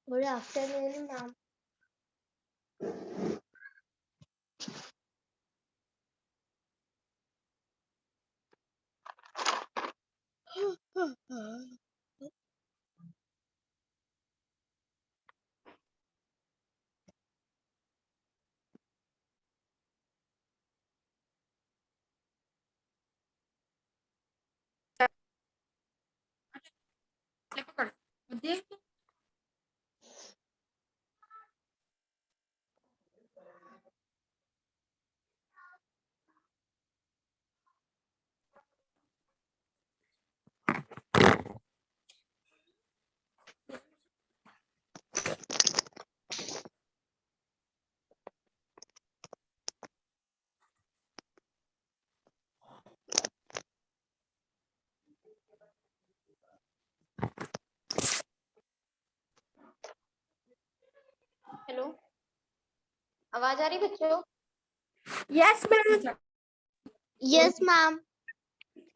Good afternoon ma'am. Hello, आवाज आ रही बच्चों? Yes ma'am. Yes ma'am.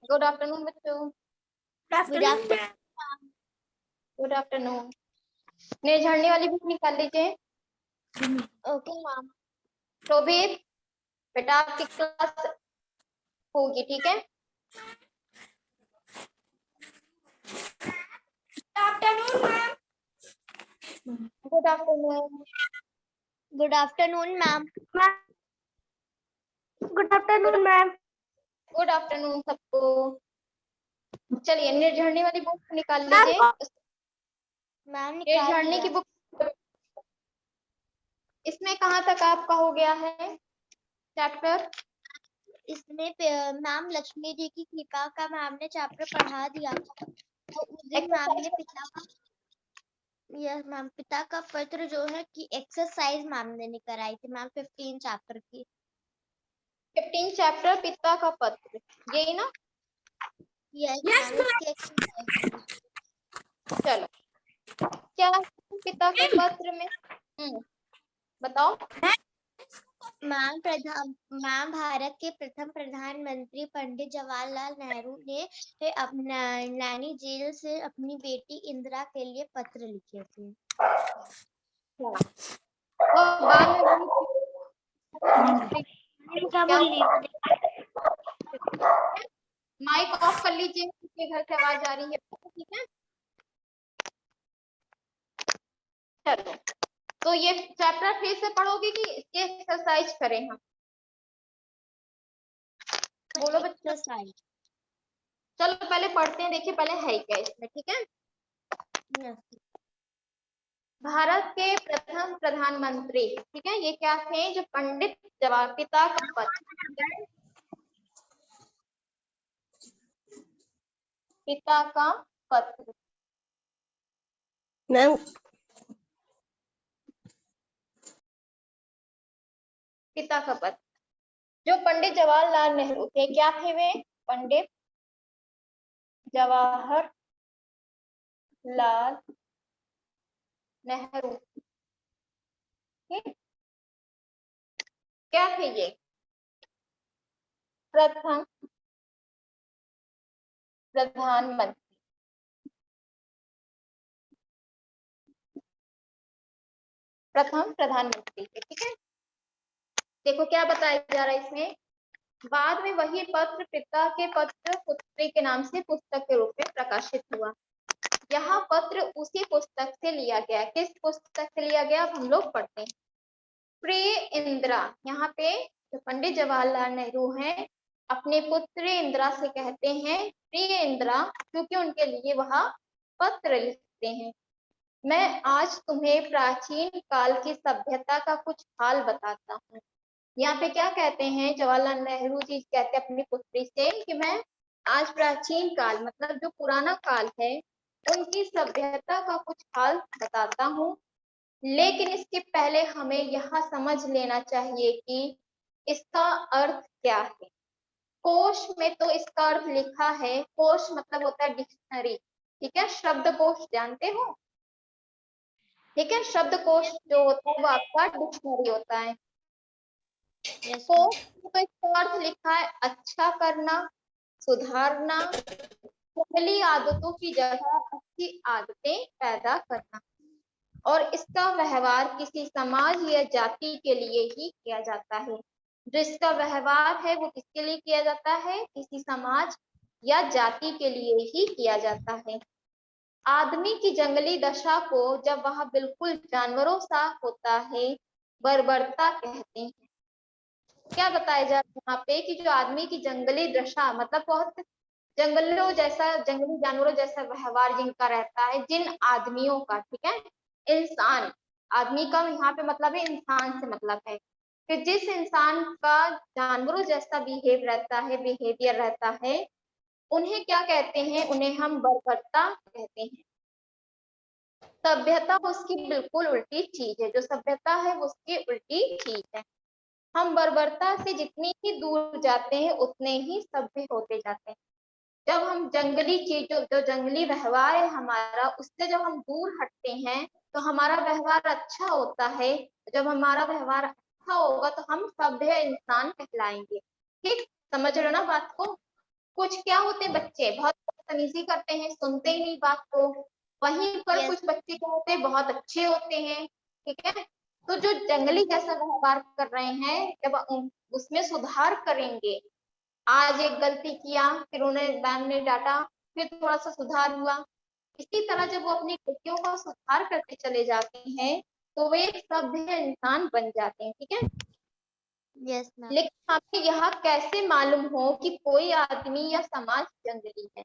Good afternoon बच्चों। Good afternoon. Good afternoon. ने झड़ने वाली बुक निकाल लीजिए। Okay ma'am. शोभित, बेटा आपकी क्लास होगी, ठीक है? Afternoon ma'am. Good afternoon. Good afternoon ma'am. Good afternoon ma'am. Good afternoon सबको। चलिए निर्झरने वाली बुक निकाल लीजिए। मैम निर्झरने की बुक इसमें कहाँ तक आपका हो गया है चैप्टर? इसमें मैम लक्ष्मी जी की कृपा का मैम ने चैप्टर पढ़ा दिया था। तो उस दिन मैम ने पिता का मैम पिता का पत्र जो है कि एक्सरसाइज मैम ने कराई थी मैम 15 चैप्टर की। 15 चैप्टर पिता का पत्र, यही ना? Yes ma'am. चलो, क्या पिता के पत्र में बताओ। मैम भारत के प्रथम प्रधानमंत्री पंडित जवाहरलाल नेहरू ने अपना नैनी जेल से अपनी बेटी इंदिरा के लिए पत्र लिखे थे। और बाद में माइक ऑफ कर लीजिए, आपके घर से आवाज आ रही है, ठीक है? चलो, तो ये चैप्टर फिर से पढ़ोगे कि इसके एक्सरसाइज करें हम? बोलो बच्चों। चलो पहले पढ़ते हैं, देखिए पहले है क्या इसमें, ठीक है? भारत के प्रथम प्रधानमंत्री, ठीक है, ये क्या थे? जो पंडित जवाहर पिता का पत्र, पिता का पत्र मैम पिता का पत्र जो पंडित जवाहरलाल नेहरू थे, क्या थे वे? पंडित जवाहरलाल नेहरू, क्या थे ये? प्रथम प्रधानमंत्री, प्रथम प्रधानमंत्री, ठीक है? देखो क्या बताया जा रहा है इसमें। बाद में वही पत्र पिता के पत्र पुत्री के नाम से पुस्तक के रूप में प्रकाशित हुआ। यह पत्र उसी पुस्तक से लिया गया। किस पुस्तक से लिया गया? अब हम लोग पढ़ते हैं। प्रिय इंदिरा, यहाँ पे जो पंडित जवाहरलाल नेहरू हैं अपने पुत्री इंदिरा से कहते हैं प्रिय इंदिरा, क्योंकि उनके लिए वह पत्र लिखते हैं। मैं आज तुम्हें प्राचीन काल की सभ्यता का कुछ हाल बताता हूँ। यहाँ पे क्या कहते हैं जवाहरलाल नेहरू जी? कहते हैं अपनी पुत्री से कि मैं आज प्राचीन काल मतलब जो पुराना काल है उनकी सभ्यता का कुछ हाल बताता हूँ, लेकिन इसके पहले हमें यह समझ लेना चाहिए कि इसका अर्थ क्या है। कोश में तो इसका अर्थ लिखा है, कोश मतलब होता है डिक्शनरी, ठीक है? शब्दकोश जानते हो, ठीक है? शब्दकोश जो होता है वो आपका डिक्शनरी होता है। कोश तो इसका अर्थ लिखा है अच्छा करना, सुधारना, पहली आदतों की जगह अच्छी आदतें पैदा करना। और इसका व्यवहार किसी समाज या जाति के लिए ही किया जाता है। जो इसका व्यवहार है वो किसके लिए किया जाता है? किसी समाज या जाति के लिए ही किया जाता है। आदमी की जंगली दशा को जब वह बिल्कुल जानवरों सा होता है, बर्बरता कहते हैं। क्या बताया जा रहा है यहाँ पे कि जो आदमी की जंगली दशा मतलब बहुत जंगलों जैसा, जंगली जानवरों जैसा व्यवहार जिनका रहता है, जिन आदमियों का, ठीक है, इंसान, आदमी का यहाँ पे मतलब है इंसान से मतलब है कि जिस इंसान का जानवरों जैसा बिहेवियर रहता है, उन्हें क्या कहते हैं? उन्हें हम बर्बरता कहते हैं। सभ्यता उसकी बिल्कुल उल्टी चीज है। जो सभ्यता है वो उसकी उल्टी चीज है। हम बर्बरता से जितनी ही दूर जाते हैं उतने ही सभ्य होते जाते हैं। जब हम जंगली चीजों, जो जंगली व्यवहार है हमारा, उससे जब हम दूर हटते हैं तो हमारा व्यवहार अच्छा होता है। जब हमारा व्यवहार अच्छा होगा तो हम सभ्य इंसान कहलाएंगे। ठीक, समझ रहे हो ना बात को? कुछ क्या होते हैं बच्चे बहुत बदतमीजी करते हैं, सुनते ही नहीं बात को। वहीं पर कुछ बच्चे क्या होते हैं, बहुत अच्छे होते हैं। ठीक है, तो जो जंगली जैसा व्यवहार कर रहे हैं, जब उसमें सुधार करेंगे, आज एक गलती किया, फिर उन्हें मैम ने डांटा, फिर थोड़ा सा सुधार हुआ, इसी तरह जब वो अपनी गलतियों का सुधार करते चले जाते हैं तो वे एक सभ्य इंसान बन जाते हैं। ठीक है, यस मैम। लेकिन हमें यह कैसे मालूम हो कि कोई आदमी या समाज जंगली है?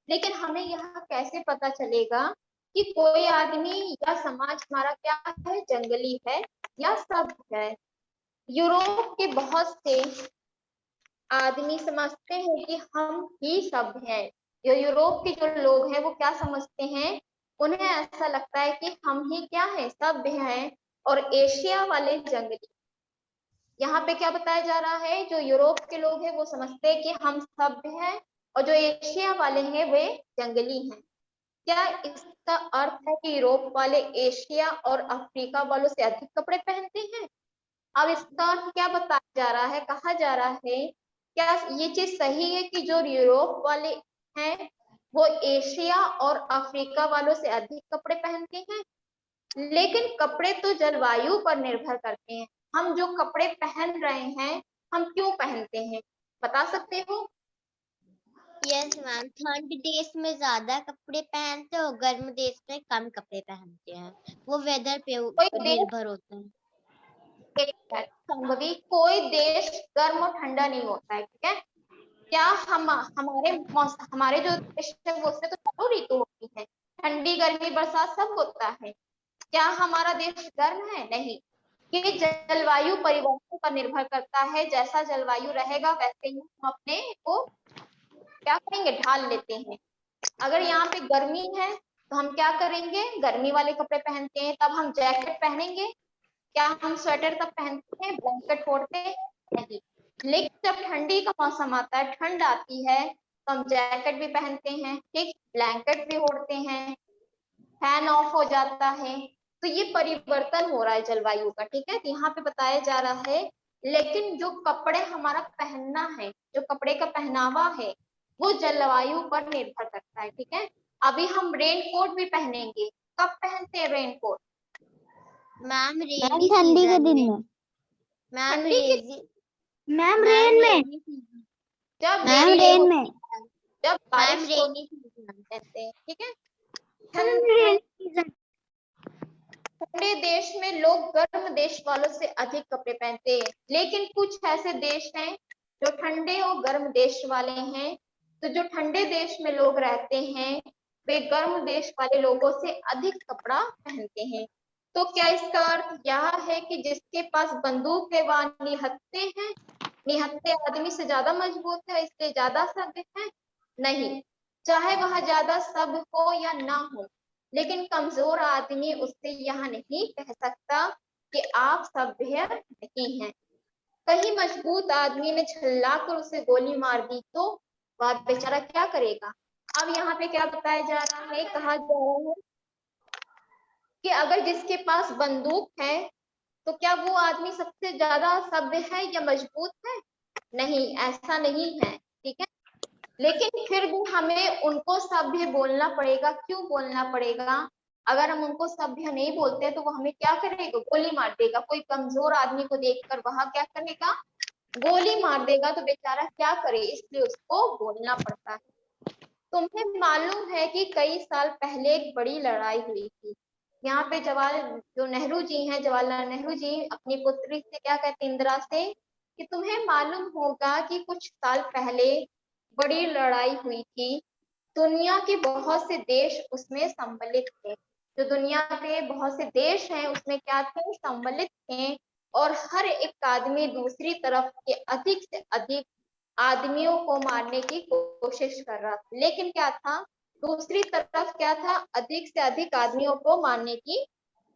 लेकिन हमें यह कैसे पता चलेगा कि कोई आदमी या समाज हमारा क्या है, जंगली है या सभ्य है? यूरोप के बहुत से आदमी समझते हैं कि हम ही सभ्य हैं। जो यूरोप के जो लोग हैं वो क्या समझते हैं? उन्हें ऐसा लगता है कि हम ही क्या है, सभ्य हैं, और एशिया वाले जंगली। यहाँ पे क्या बताया जा रहा है? जो यूरोप के लोग हैं वो समझते हैं कि हम सभ्य हैं, और जो एशिया वाले हैं वे जंगली हैं। क्या इसका अर्थ है कि यूरोप वाले एशिया और अफ्रीका वालों से अधिक कपड़े पहनते हैं? अब इसका अर्थ क्या बताया जा रहा है? कहा जा रहा है क्या ये चीज सही है कि जो यूरोप वाले हैं वो एशिया और अफ्रीका वालों से अधिक कपड़े पहनते हैं? लेकिन कपड़े तो जलवायु पर निर्भर करते हैं। हम जो कपड़े पहन रहे हैं, हम क्यों पहनते हैं, बता सकते हो? यस मैम, ठंड देश में ज्यादा कपड़े पहनते हैं और गर्म देश में कम कपड़े पहनते हैं। वो वेदर पे कोई देश, निर्भर होते हैं। संभवी कोई देश गर्म और ठंडा नहीं होता है। ठीक है, क्या हमारे जो देश है वो उसमें तो चारों ऋतु होती है, ठंडी गर्मी बरसात सब होता है। क्या हमारा देश गर्म है? नहीं। ये जलवायु परिवर्तन पर निर्भर करता है। जैसा जलवायु रहेगा वैसे ही हम अपने को क्या करेंगे, ढाल लेते हैं। अगर यहाँ पे गर्मी है तो हम क्या करेंगे, गर्मी वाले कपड़े पहनते हैं। तब हम जैकेट पहनेंगे? क्या हम स्वेटर तब पहनते हैं, ब्लैंकेट ओढ़ते हैं? नहीं। लेकिन जब ठंडी का मौसम आता है, ठंड आती है, तो हम जैकेट भी पहनते हैं, ठीक, ब्लैंकेट भी ओढ़ते हैं, फैन ऑफ हो जाता है। तो ये परिवर्तन हो रहा है जलवायु का। ठीक है, तो यहाँ पे बताया जा रहा है। लेकिन जो कपड़े हमारा पहनना है, जो कपड़े का पहनावा है, वो जलवायु पर निर्भर करता है। ठीक है, अभी हम रेन कोट भी पहनेंगे। कब पहनते हैं रेन कोट? मैम मैम ठंडी के दिन में। मैम ठंडी के, मैम रेन में। जब मैम रेनी डे रेन होती में। है, जब बारिश होती है, कहते हैं। ठीक है, रेन सीजन। ठंडे देश में लोग गर्म देश वालों से अधिक कपड़े पहनते हैं। लेकिन कुछ ऐसे देश हैं जो ठंडे और गर्म देश वाले हैं। तो जो ठंडे देश में लोग रहते हैं वे गर्म देश वाले लोगों से अधिक कपड़ा पहनते हैं। तो क्या इसका अर्थ यह है कि जिसके पास बंदूक है वह निहत्थे हैं, निहत्थे आदमी से ज्यादा मजबूत है, इसलिए ज्यादा सभ्य है? नहीं। चाहे वह ज्यादा सभ्य हो या ना हो, लेकिन कमजोर आदमी उससे यह नहीं कह सकता कि आप सभ्य नहीं हैं। कहीं मजबूत आदमी ने झल्ला कर उसे गोली मार दी तो वह बेचारा क्या करेगा? अब यहाँ पे क्या बताया जा रहा है, कहा जा रहा है कि अगर जिसके पास बंदूक है तो क्या वो आदमी सबसे ज्यादा सभ्य है या मजबूत है? नहीं, ऐसा नहीं है। ठीक है, लेकिन फिर भी हमें उनको सभ्य बोलना पड़ेगा। क्यों बोलना पड़ेगा? अगर हम उनको सभ्य नहीं बोलते तो वो हमें क्या करेगा, गोली मार देगा। कोई कमजोर आदमी को देखकर वहां क्या करेगा, गोली मार देगा। तो बेचारा क्या करे, इसलिए उसको बोलना पड़ता है। तुम्हें मालूम है कि कई साल पहले एक बड़ी लड़ाई हुई थी। यहाँ पे जो नेहरू जी हैं, जवाहरलाल नेहरू जी अपनी पुत्री से क्या कहते हैं, इंदिरा से, कि तुम्हें मालूम होगा कि कुछ साल पहले बड़ी लड़ाई हुई थी। दुनिया के बहुत से देश उसमें सम्मिलित थे। जो दुनिया के बहुत से देश हैं उसमें क्या थे, सम्मिलित थे। और हर एक आदमी दूसरी तरफ के अधिक से अधिक आदमियों को मारने की कोशिश कर रहा था। लेकिन क्या था, दूसरी तरफ क्या था, अधिक से अधिक आदमियों को मारने की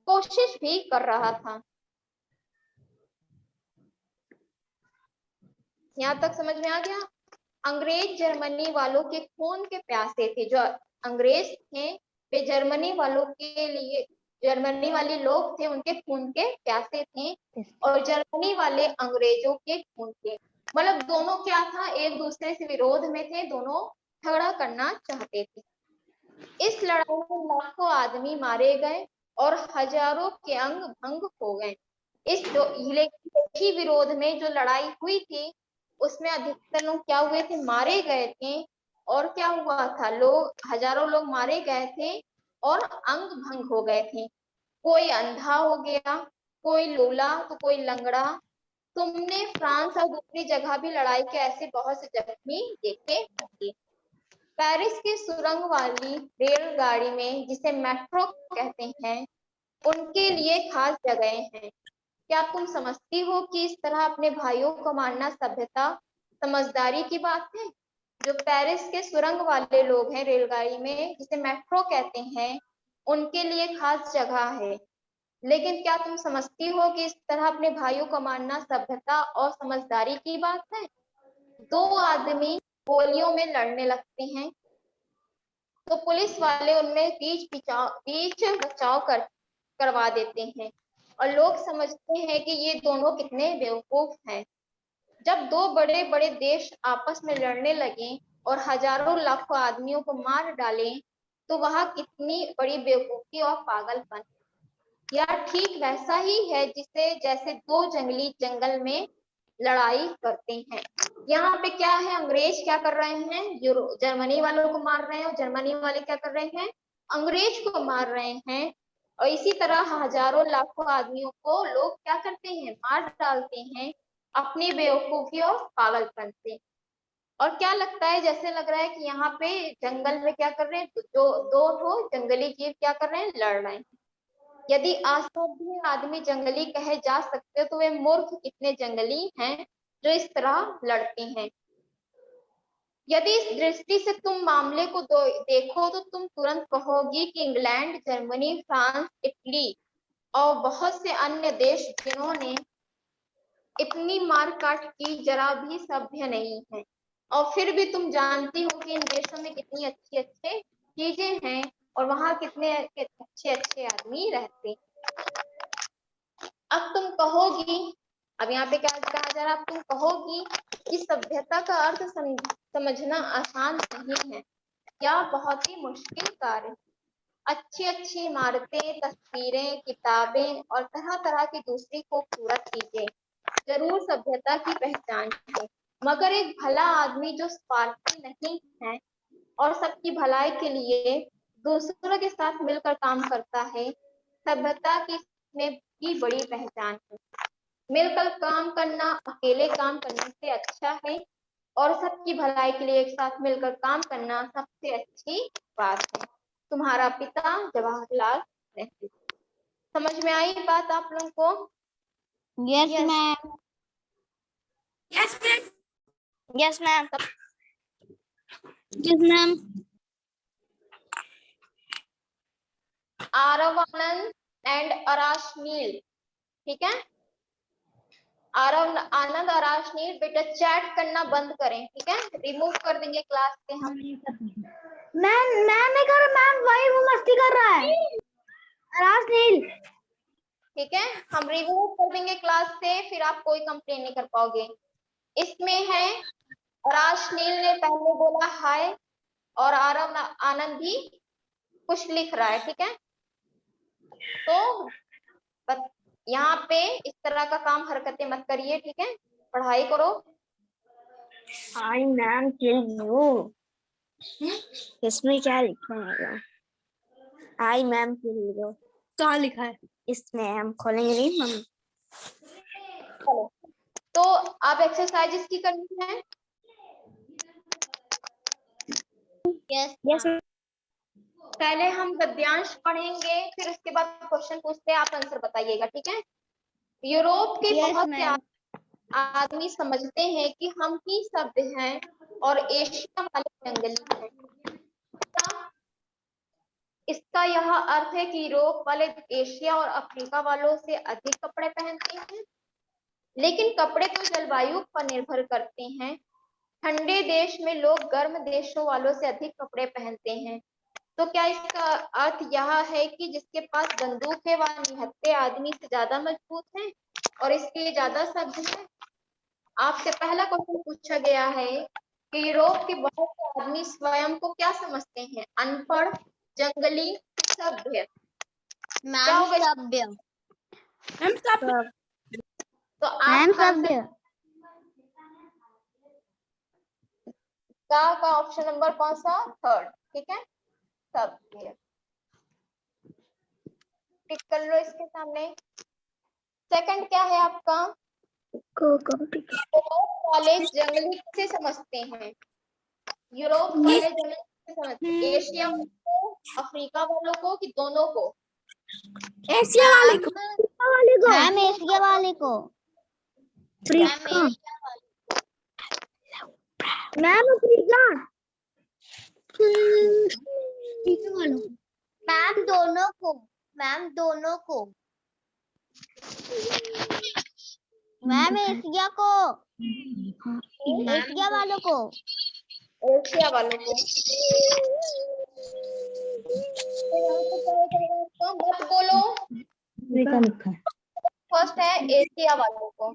कोशिश भी कर रहा था। यहाँ तक समझ में आ गया। अंग्रेज जर्मनी वालों के खून के प्यासे थे। जो अंग्रेज थे वे जर्मनी वालों के लिए, जर्मनी वाले लोग थे उनके खून के प्यासे थे, और जर्मनी वाले अंग्रेजों के खून के, मतलब दोनों क्या था, एक दूसरे से विरोध में थे, दोनों झगड़ा करना चाहते थे। इस लड़ाई में लाखों आदमी मारे गए और हजारों के अंग भंग हो गए। लेकिन ही विरोध में जो लड़ाई हुई थी उसमें अधिकतर लोग क्या हुए थे, मारे गए थे। और क्या हुआ था, हजारों लोग मारे गए थे और अंग भंग हो गए थे। कोई अंधा हो गया, कोई लूला तो कोई लंगड़ा। तुमने फ्रांस और दूसरी जगह भी लड़ाई के ऐसे बहुत से जख्मी देखे होंगे। पेरिस की सुरंग वाली रेलगाड़ी में, जिसे मेट्रो कहते हैं, उनके लिए खास जगह हैं। क्या तुम समझती हो कि इस तरह अपने भाइयों को मारना सभ्यता, समझदारी की बात है? जो पेरिस के सुरंग वाले लोग हैं रेलगाड़ी में, जिसे मेट्रो कहते हैं, उनके लिए खास जगह है। लेकिन क्या तुम समझती हो कि इस तरह अपने भाइयों को मारना सभ्यता और समझदारी की बात है? दो आदमी गोलियों में लड़ने लगते हैं तो पुलिस वाले उनमें बीच बचाव करवा देते हैं, और लोग समझते हैं कि ये दोनों कितने बेवकूफ हैं। जब दो बड़े बड़े देश आपस में लड़ने लगे और हजारों लाखों आदमियों को मार डालें, तो वहां कितनी बड़ी बेवकूफी और पागलपन। यह ठीक वैसा ही है जैसे दो जंगली जंगल में लड़ाई करते हैं। यहाँ पे क्या है, अंग्रेज क्या कर रहे हैं, जर्मनी वालों को मार रहे हैं, और जर्मनी वाले क्या कर रहे हैं, अंग्रेज को मार रहे हैं। और इसी तरह हजारों लाखों आदमियों को लोग क्या करते हैं, मार डालते हैं अपनी बेवकूफी और पागलपन से। और क्या लगता है, जैसे लग रहा है कि यहाँ पे जंगल में क्या कर रहे हैं, जो दो जंगली जीव क्या कर रहे हैं, लड़ रहे हैं। यदि असभ्य आदमी जंगली कहे जा सकते तो वे मूर्ख कितने जंगली हैं जो इस तरह लड़ते हैं। यदि इस दृष्टि से तुम मामले को देखो तो तुम तुरंत कहोगी कि इंग्लैंड, जर्मनी, फ्रांस, इटली और बहुत से अन्य देश जिन्होंने इतनी मारकाट की जरा भी सभ्य नहीं है। और फिर भी तुम जानती हो कि इन देशों में कितनी अच्छी अच्छी चीजें हैं और वहां कितने अच्छे अच्छे आदमी रहते हैं। अब तुम कहोगी, अब यहाँ पे क्या कहा जा रहा है, अब तुम कहोगी कि सभ्यता का अर्थ समझना आसान नहीं है, या बहुत ही मुश्किल कार्य। अच्छी अच्छी इमारतें, तस्वीरें, किताबें और तरह तरह की दूसरी खूबसूरत चीजें जरूर सभ्यता की पहचान है, मगर एक भला आदमी जो स्वार्थी नहीं है और सबकी भलाई के लिए दूसरों के साथ मिलकर काम करता है, सभ्यता की में भी बड़ी पहचान है। मिलकर काम करना अकेले काम करने से अच्छा है, और सबकी भलाई के लिए एक साथ मिलकर काम करना सबसे अच्छी बात है। तुम्हारा पिता जवाहरलाल नेहरू। समझ में आई बात आप लोगों को? Yes Yes. Ma'am. Yes ma'am. Yes ma'am. Aarav Anand and Arashneel, ठीक है? आरव आनंद और अराशनील, बेटा चैट करना बंद करें, ठीक है? रिमूव कर देंगे क्लास से हम। मैम मैम नहीं कर, मैम वही वो मस्ती कर रहा है राजनील। ठीक है, हम रिमूव कर देंगे क्लास से, फिर आप कोई कंप्लेन नहीं कर पाओगे। इसमें है अराशनील ने पहले बोला हाय, और आरव आनंद भी कुछ लिख रहा है, ठीक है? तो यहाँ पे इस तरह का काम हरकतें मत करिए, ठीक है, पढ़ाई करो। I man kill you. इसमें क्या लिखा है? I ma'am kill you. क्या लिखा है? इसमें हम खोलेंगे नहीं मम्मी। चलो, तो आप एक्सरसाइज इसकी करनी है। यस Yes, पहले हम गद्यांश पढ़ेंगे, फिर उसके बाद क्वेश्चन पूछते हैं, आप आंसर बताइएगा, ठीक है। यूरोप के Yes, बहुत से ma'am. आदमी समझते हैं कि हम ही सभ्य हैं और एशिया वाले जंगली हैं। इसका यह अर्थ है कि यूरोप वाले एशिया और अफ्रीका वालों से अधिक कपड़े पहनते हैं, लेकिन कपड़े तो जलवायु पर निर्भर करते हैं। ठंडे देश में लोग गर्म देशों वालों से अधिक कपड़े पहनते हैं। तो क्या इसका अर्थ यह है कि जिसके पास बंदूक है वह निहत्थे आदमी से ज्यादा मजबूत है और इसके लिए ज्यादा सभ्य है? आपसे पहला क्वेश्चन पूछा गया है कि यूरोप के बहुत से आदमी स्वयं को क्या समझते हैं, अनपढ़, जंगली, सभ्य? क्या मैम होगा? सभ्य। तो मैम आपका सभ्य। का ऑप्शन नंबर कौन सा? थर्ड, ठीक है, सभ्य। टिक कर लो इसके सामने। सेकंड क्या है आपका? यूरोप वाले जंगली किसे समझते हैं? यूरोप वाले जंगली किसे समझते हैं? एशिया को, अफ्रीका वालों को, कि दोनों को? एशिया वाले को। मैम एशिया वाले को। मैम एशिया वाले। Ma'am Africa. मैम दोनों को। मैम दोनों को। मैम एशिया को। एशिया वालों को। एशिया वालों को। मत बोलो। फर्स्ट है एशिया वालों को।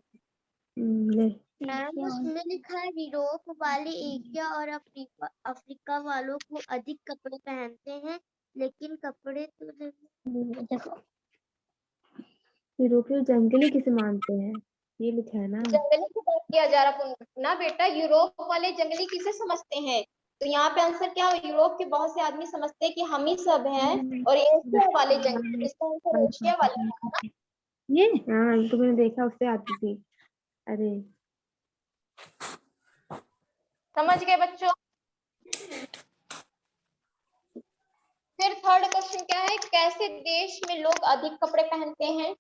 मैम उसमें लिखा है यूरोप वाले एशिया और अफ्रीका वालों को अधिक कपड़े पहनते हैं, लेकिन कपड़े तो देखो यूरोपीय जंगली किसे मानते हैं, ये लिखा है ना। जंगली की बात किया जा रहा ना बेटा, यूरोप वाले जंगली किसे समझते हैं? तो यहाँ पे आंसर क्या है? यूरोप के बहुत से आदमी समझते हैं कि हम ही सब हैं और एशिया वाले जंगली, इसका आंसर एशिया वाले है। ये हाँ, तो मैंने देखा उससे आती थी। अरे समझ गए बच्चों? फिर थर्ड क्वेश्चन क्या है? कैसे देश में लोग अधिक कपड़े पहनते हैं?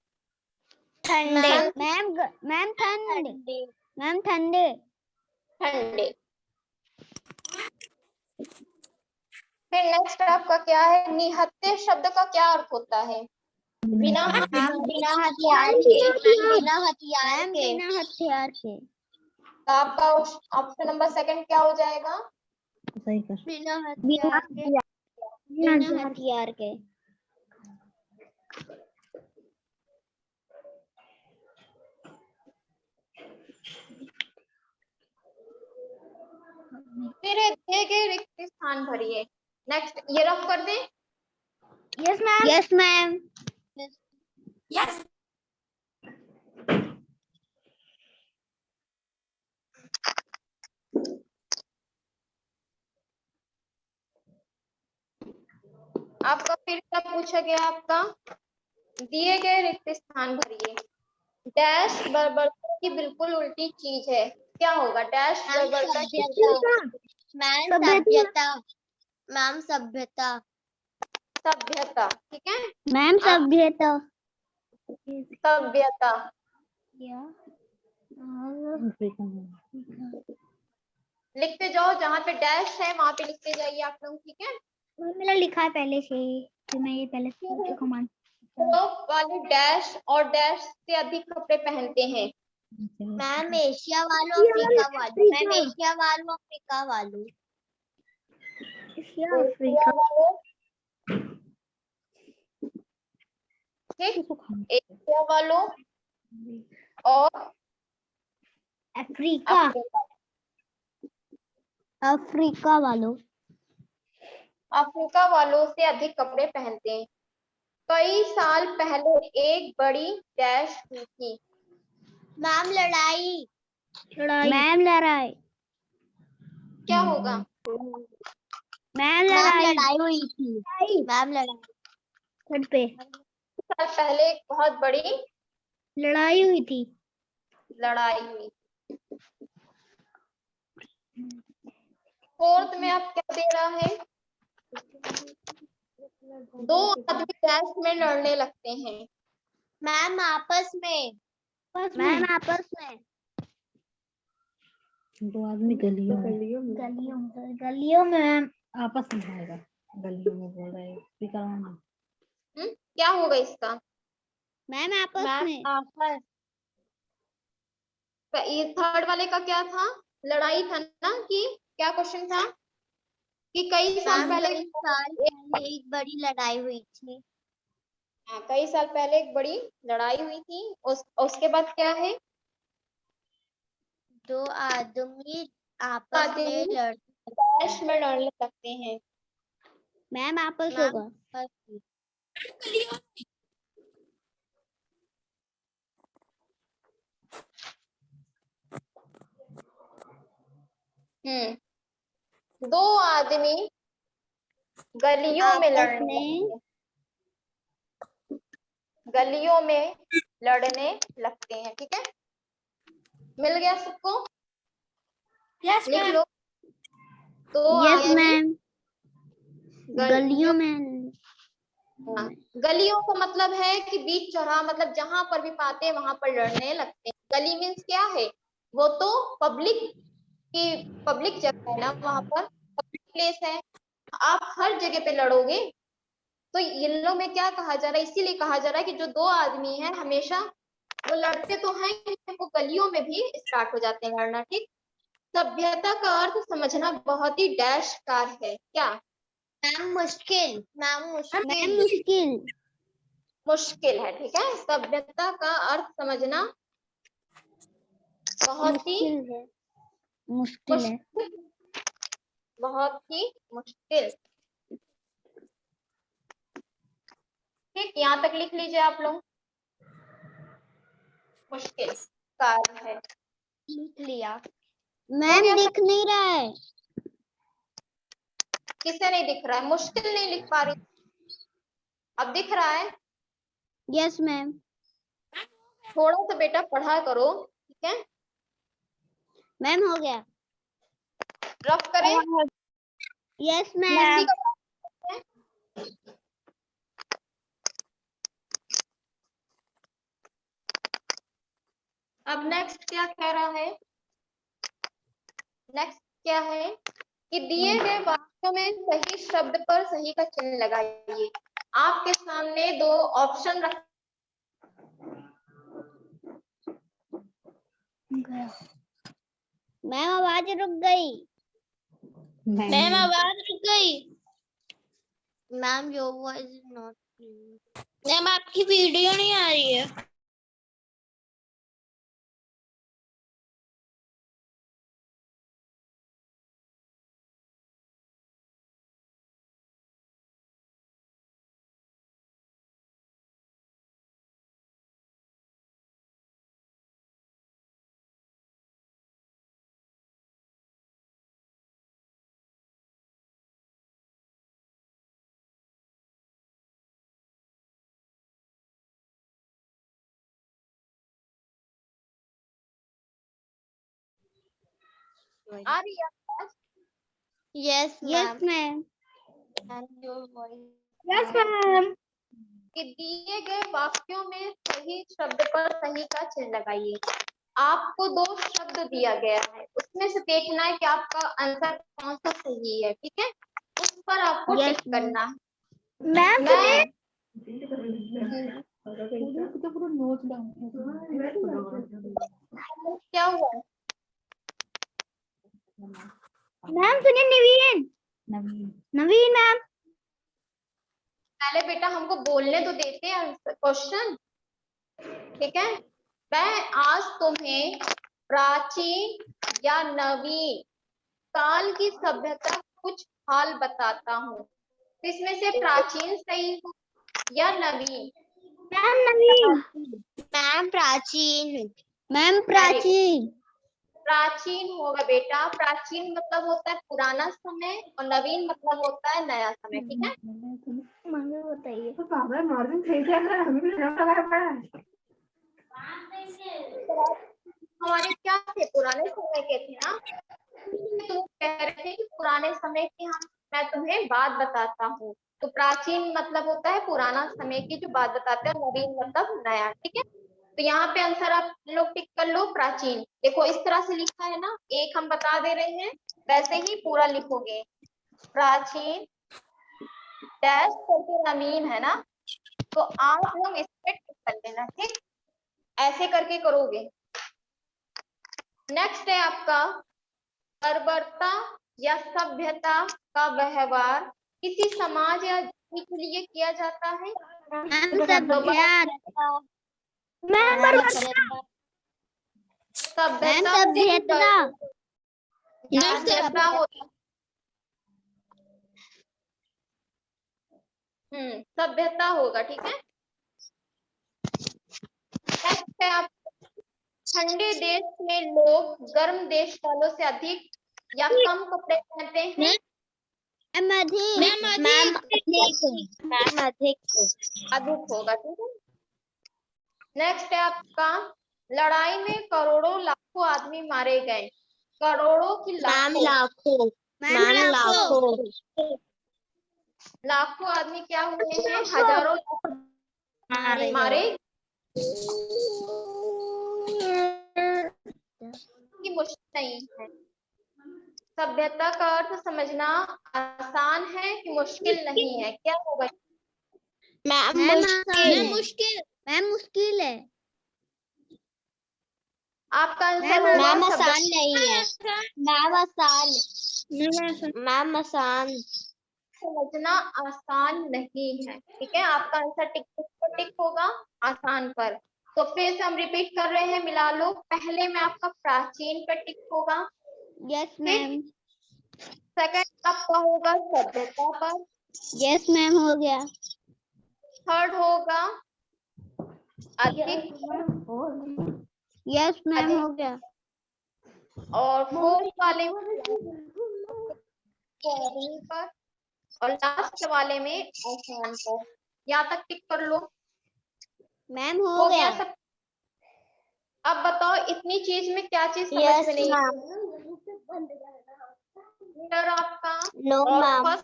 ठंडे। मैम ठंडे। मैम ठंडे। ठंडे। फिर नेक्स्ट आपका क्या है? निहत्थे शब्द का क्या अर्थ होता है? बिना बिना हथियार के। बिना हथियार के। बिना हथियार के। तो आपका ऑप्शन नंबर सेकंड क्या हो जाएगा? सही कर। बिना हथियार के। बिना हथियार के। फिर दिए गए रिक्त स्थान भरिए। नेक्स्ट ये रफ कर दें। Yes ma'am. Yes ma'am. Yes. आपका फिर क्या पूछा गया? आपका दिए गए रिक्त स्थान भरिए। डैश बर्बरता की बिल्कुल उल्टी चीज है, क्या होगा? डैश बर्बरता की मैम सभ्यता। मैम सभ्यता। सभ्यता, ठीक है। मैम सभ्यता। सभ्यता। लिखते जाओ, जहाँ पे डैश है वहां पे लिखते जाइए आप लोग, ठीक है। मेरा लिखा है पहले से ही, तो मैं ये पहले से कमान। यूरोप वाले डैश और डैश से अधिक कपड़े पहनते हैं। मैम एशिया वालों, अफ्रीका वालों। मैम एशिया वालों, अफ्रीका वालों। एशिया वालों, ठीक, एशिया वालों और अफ्रीका। अफ्रीका। अफ्रीका वालों। अफ्रीका वालों से अधिक कपड़े पहनते हैं। कई साल पहले एक बड़ी डैश हुई थी। मैम लड़ाई। मैम लड़ाई। क्या होगा? मैम मैम लड़ाई। लड़ाई हुई थी। मैम लड़ाई। छत पे साल पहले एक बहुत बड़ी लड़ाई हुई थी। लड़ाई हुई। फोर्थ में आप क्या दे रहा है? दो आदमी डैश में लड़ने लगते हैं। मैम आपस में। मैम आपस में। दो आदमी गलियों में आपस में आएगा। गलियों में बोल रहे स्पीकर ऑन। क्या होगा इसका? मैम आपस में। आपस। ये थर्ड वाले का क्या था? लड़ाई था ना? कि क्या क्वेश्चन था? कि कई साल मैम पहले कई साल पहले एक बड़ी लड़ाई हुई थी। कई साल पहले एक बड़ी लड़ाई हुई थी। उसके बाद क्या है? दो आदमी आपस में लड़। डैश में लड़ने लगते हैं। मैम आपस मैम होगा। आपस में। दो आदमी गलियों में आपस लड़ने में। लगते हैं। गलियों में लड़ने लगते हैं। ठीक है, मिल गया सबको? यस लिख मैम। लो। दो यस आदमी मैम। गलियों में। हाँ, गलियों का मतलब है कि बीच चौराहा, मतलब जहां पर भी पाते हैं वहां पर लड़ने लगते हैं। गली मीन्स क्या है? वो तो पब्लिक जगह है ना, वहां पर पब्लिक प्लेस है। आप हर जगह पे लड़ोगे तो इन लोग में क्या कहा जा रहा है? इसीलिए कहा जा रहा है कि जो दो आदमी है हमेशा वो लड़ते तो हैं, वो गलियों में भी स्टार्ट हो जाते हैं लड़ना। ठीक। सभ्यता का अर्थ समझना बहुत ही डैश कार है। क्या? मैम मुश्किल। मैम मैम मुश्किल। मुश्किल। मुश्किल है। ठीक है, सभ्यता का अर्थ समझना बहुत ही मुश्किल है। मुश्किल है। बहुत ही मुश्किल। ठीक, यहाँ तक लिख लीजिए आप लोग। मुश्किल कार्य है। लिख लिया। मैम गया दिख नहीं रहा है। किसे नहीं दिख रहा है? मुश्किल नहीं लिख पा रही? अब दिख रहा है? Yes ma'am. थोड़ा सा बेटा पढ़ा करो। ठीक है, मैम हो गया। रफ करें। यस किसी मैम। का है? अब नेक्स्ट क्या कह रहा है? नेक्स्ट क्या है कि दिए गए वाक्यों में सही शब्द पर सही का चिन्ह लगाइए। आपके सामने दो ऑप्शन रख। मैम आवाज रुक गई। मैम आवाज रुक गई। Ma'am your voice is not clear. Ma'am आपकी वीडियो नहीं आ रही है। आ रही है आवाज? Yes yes ma'am. Ma'am. And your voice. Yes ma'am. कि दिए गए वाक्यों में सही शब्द पर सही का चिन्ह लगाइए। आपको दो शब्द दिया गया है, उसमें से देखना है कि आपका आंसर कौन सा सही है। ठीक है, उस पर आपको Yes, टिक करना है। मैम मैं पूरा नोट डाउन। क्या हुआ? मैम सुनिए। नवीन। नवीन मैम। पहले बेटा हमको बोलने तो देते हैं क्वेश्चन। ठीक है, मैं आज तुम्हें प्राचीन या नवीन काल की सभ्यता कुछ हाल बताता हूँ। तो इसमें से प्राचीन सही हो या नवीन? मैम प्राचीन। मैम प्राचीन। प्राचीन होगा बेटा। प्राचीन मतलब होता है पुराना समय और नवीन मतलब होता है नया समय। ठीक है, बताइए। तो पागल मॉर्निंग सही चल रहा है, हमें भी नाम लगाया पड़ा है। हमारे क्या थे, पुराने समय के थे ना। तुम कह रहे थे कि पुराने समय की मैं तुम्हें बात बताता हूँ। तो प्राचीन मतलब होता है पुराना समय की जो बात बताते हैं, नवीन मतलब नया। ठीक है, तो यहाँ पे आंसर आप लोग टिक कर लो, प्राचीन। देखो इस तरह से लिखा है ना, एक हम बता दे रहे हैं, वैसे ही पूरा लिखोगे। प्राचीन डैश करके नवीन है ना, तो आप लोग इस पे टिक कर लेना। ठीक, ऐसे करके करोगे। नेक्स्ट है आपका बर्बरता या सभ्यता का व्यवहार किसी समाज या जाति के लिए किया जाता है। मैम सभ्यता। मैम सभ्यता सभ्यता होता सभ्यता होगा। ठीक है, नेक्स्ट है आप ठंडे देश में लोग गर्म देश वालों से अधिक या कम कपड़े पहनते हैं। अधिक होगा। ठीक है, नेक्स्ट है आपका लड़ाई में करोड़ों लाखों आदमी मारे गए। करोड़ों की लाखों लाखों आदमी क्या हुए हैं, हजारों मारे की मुश्किल नहीं है। सभ्यता का अर्थ समझना आसान है कि मुश्किल नहीं है। क्या होगा? मुश्किल है। आपका आंसर होगा आसान नहीं है। मैम आसान। समझना आसान नहीं है। ठीक है, आपका आंसर टिक पर टिक होगा, आसान पर। तो फिर से हम रिपीट कर रहे हैं, मिला लो। पहले में आपका प्राचीन पर टिक होगा। Yes ma'am. सेकंड आपका होगा सभ्यता पर। यस मैम हो गया। थर्ड होगा अधिक। यस मैम हो गया। और फोर्थ वाले पर और लास्ट वाले में आसान पर। यहाँ तक टिक कर लो। मैम हो गया सब। अब बताओ इतनी चीज में क्या चीज समझ में नहीं आई? आपका और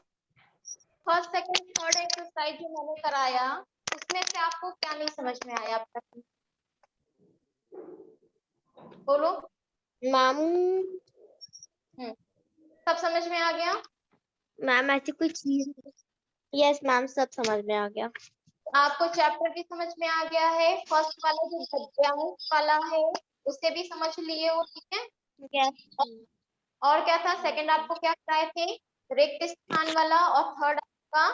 फर्स्ट सेकंड थर्ड एक्सरसाइज जो मैंने कराया, उसमें से आपको क्या नहीं समझ में आया अब तक? बोलो मैम। सब समझ में आ गया? मैम ऐसी कोई चीज। यस मैम सब समझ में आ गया। आपको चैप्टर भी समझ में आ गया है। फर्स्ट वाला जो गद्यांश वाला है उसे भी समझ लिए हो। ठीक है, यस। और क्या था? सेकंड आपको क्या कराए थे? रिक्त स्थान वाला। और थर्ड आपका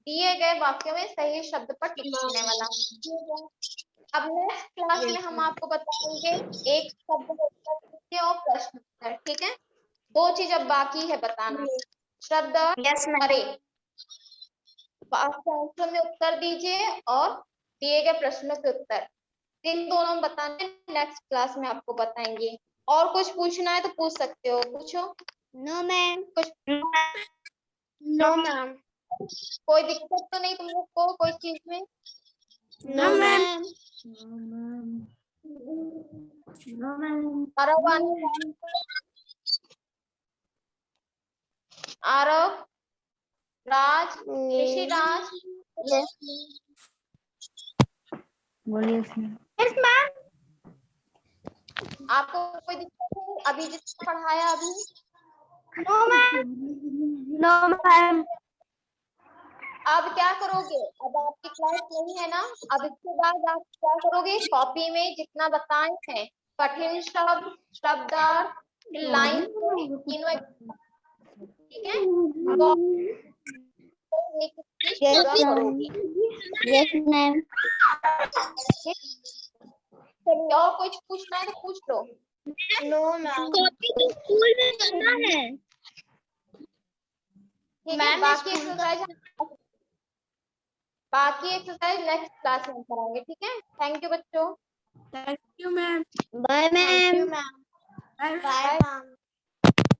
दिए गए वाक्यों में सही शब्द पर टिक करने वाला। अब नेक्स्ट क्लास में हम आपको बताएंगे एक शब्द उत्तर और प्रश्न उत्तर। ठीक है, दो चीज अब बाकी है बताना। शब्द अरे वाक्यांशों में उत्तर दीजिए और दिए गए प्रश्नों के उत्तर। इन दोनों बताने नेक्स्ट क्लास में आपको बताएंगे। और कुछ पूछना है तो पूछ सकते हो, पूछो। No ma'am. कुछ नो मैम। कोई दिक्कत तो नहीं तुम लोग को कोई चीज में? No ma'am. आरव, राज, ऋषिराज, बोलिए। आपको कोई दिक्कत है अभी जितना पढ़ाया अभी? No ma'am. No ma'am. अब क्या करोगे? अब आपकी क्लास नहीं है ना, अब इसके बाद आप क्या करोगे? कॉपी में जितना बताए हैं कठिन शब्द, शब्दार्थ, लाइन, तीनों। ठीक है, तो एक चीज पूरा करोगे। Yes ma'am. चलिए, और कुछ पूछना है तो पूछ लो। No ma'am. कॉपी तो स्कूल में करना है। ठीक है, बाकी एक्सरसाइज बाकी एक्सरसाइज नेक्स्ट क्लास में कराएंगे, ठीक है। थैंक यू बच्चों। Thank you ma'am. Bye ma'am. Bye bye bye. Ma'am.